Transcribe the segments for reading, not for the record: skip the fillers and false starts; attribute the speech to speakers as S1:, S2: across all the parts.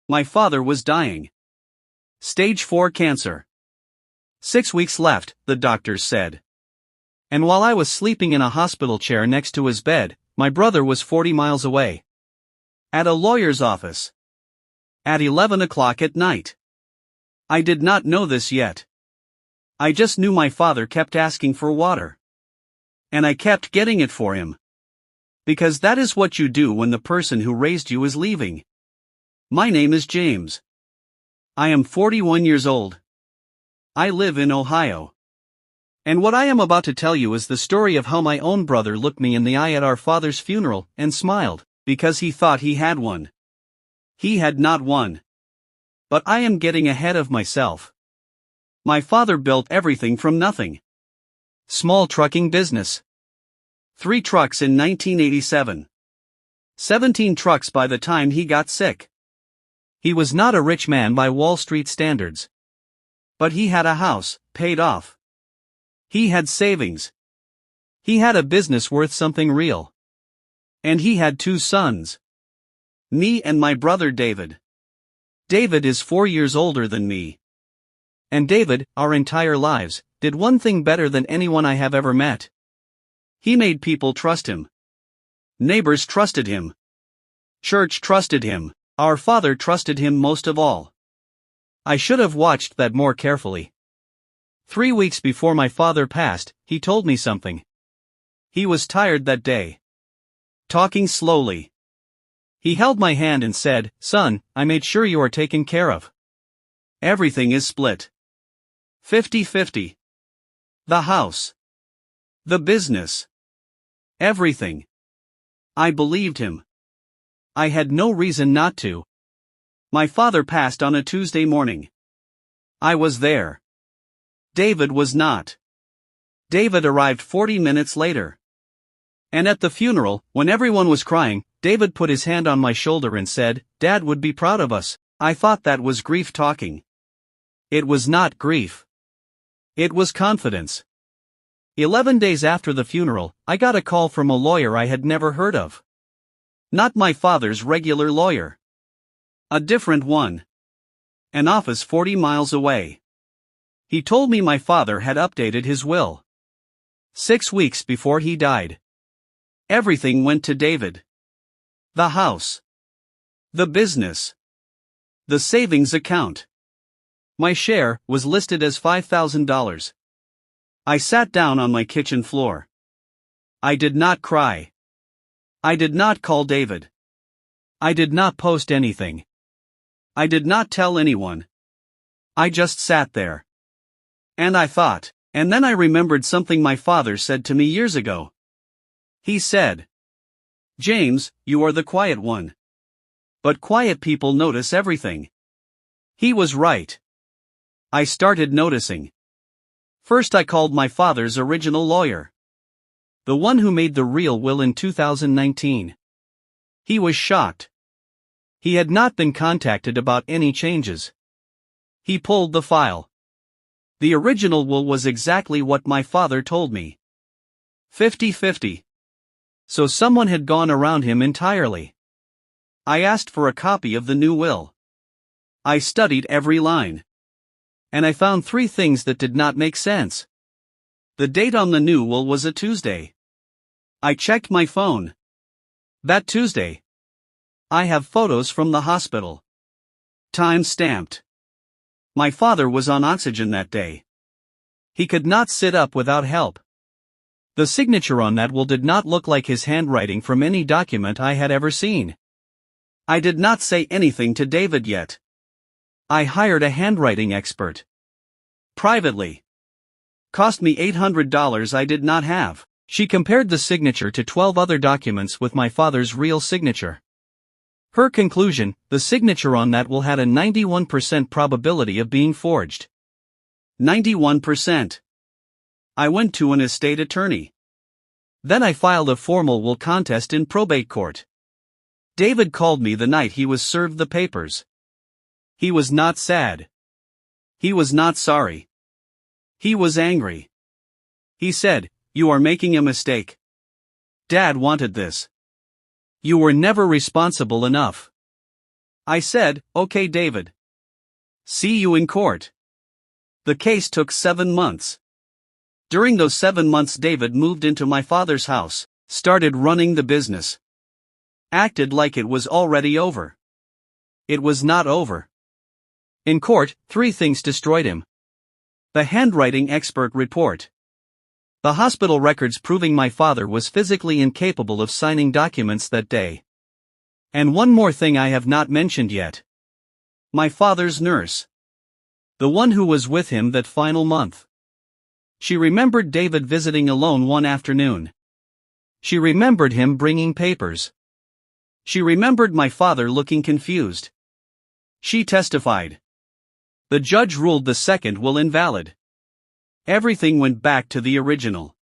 S1: My father was dying. Stage 4 cancer. 6 weeks left, the doctors said. And while I was sleeping in a hospital chair next to his bed, my brother was 40 miles away. At a lawyer's office. At 11 o'clock at night. I did not know this yet. I just knew my father kept asking for water. And I kept getting it for him. Because that is what you do when the person who raised you is leaving. My name is James. I am 41 years old. I live in Ohio. And what I am about to tell you is the story of how my own brother looked me in the eye at our father's funeral and smiled, because he thought he had one. He had not one. But I am getting ahead of myself. My father built everything from nothing. Small trucking business. 3 trucks in 1987. 17 trucks by the time he got sick. He was not a rich man by Wall Street standards. But he had a house, paid off. He had savings. He had a business worth something real. And he had 2 sons. Me and my brother David. David is 4 years older than me. And David, our entire lives, did one thing better than anyone I have ever met. He made people trust him. Neighbors trusted him. Church trusted him. Our father trusted him most of all. I should have watched that more carefully. 3 weeks before my father passed, he told me something. He was tired that day. Talking slowly. He held my hand and said, "Son, I made sure you are taken care of. Everything is split. 50-50. The house. The business. Everything." I believed him. I had no reason not to. My father passed on a Tuesday morning. I was there. David was not. David arrived 40 minutes later. And at the funeral, when everyone was crying, David put his hand on my shoulder and said, "Dad would be proud of us." I thought that was grief talking. It was not grief. It was confidence. 11 days after the funeral, I got a call from a lawyer I had never heard of. Not my father's regular lawyer. A different one. An office 40 miles away. He told me my father had updated his will. 6 weeks before he died. Everything went to David. The house. The business. The savings account. My share was listed as $5,000. I sat down on my kitchen floor. I did not cry. I did not call David. I did not post anything. I did not tell anyone. I just sat there. And I thought, and then I remembered something my father said to me years ago. He said, "James, you are the quiet one. But quiet people notice everything." He was right. I started noticing. First I called my father's original lawyer. The one who made the real will in 2019. He was shocked. He had not been contacted about any changes. He pulled the file. The original will was exactly what my father told me. 50-50. So someone had gone around him entirely. I asked for a copy of the new will. I studied every line. And I found 3 things that did not make sense. The date on the new will was a Tuesday. I checked my phone. That Tuesday. I have photos from the hospital. Time stamped. My father was on oxygen that day. He could not sit up without help. The signature on that will did not look like his handwriting from any document I had ever seen. I did not say anything to David yet. I hired a handwriting expert. Privately. Cost me $800 I did not have. She compared the signature to 12 other documents with my father's real signature. Her conclusion, the signature on that will had a 91% probability of being forged. 91%. I went to an estate attorney. Then I filed a formal will contest in probate court. David called me the night he was served the papers. He was not sad. He was not sorry. He was angry. He said, "You are making a mistake. Dad wanted this. You were never responsible enough." I said, "Okay, David. See you in court." The case took 7 months. During those 7 months, David moved into my father's house, started running the business. Acted like it was already over. It was not over. In court, 3 things destroyed him. The handwriting expert report. The hospital records proving my father was physically incapable of signing documents that day. And one more thing I have not mentioned yet. My father's nurse. The one who was with him that final month. She remembered David visiting alone one afternoon. She remembered him bringing papers. She remembered my father looking confused. She testified. The judge ruled the second will invalid. Everything went back to the original.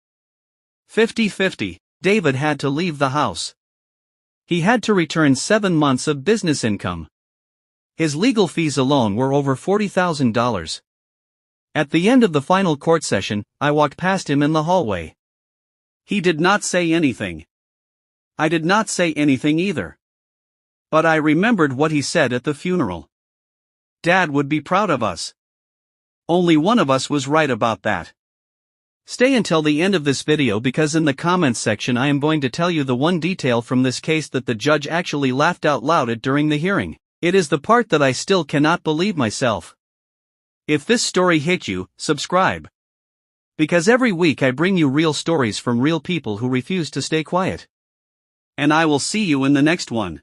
S1: 50-50, David had to leave the house. He had to return 7 months of business income. His legal fees alone were over $40,000. At the end of the final court session, I walked past him in the hallway. He did not say anything. I did not say anything either. But I remembered what he said at the funeral. Dad would be proud of us. Only one of us was right about that. Stay until the end of this video because in the comments section I am going to tell you the one detail from this case that the judge actually laughed out loud at during the hearing. It is the part that I still cannot believe myself. If this story hit you, subscribe. Because every week I bring you real stories from real people who refuse to stay quiet. And I will see you in the next one.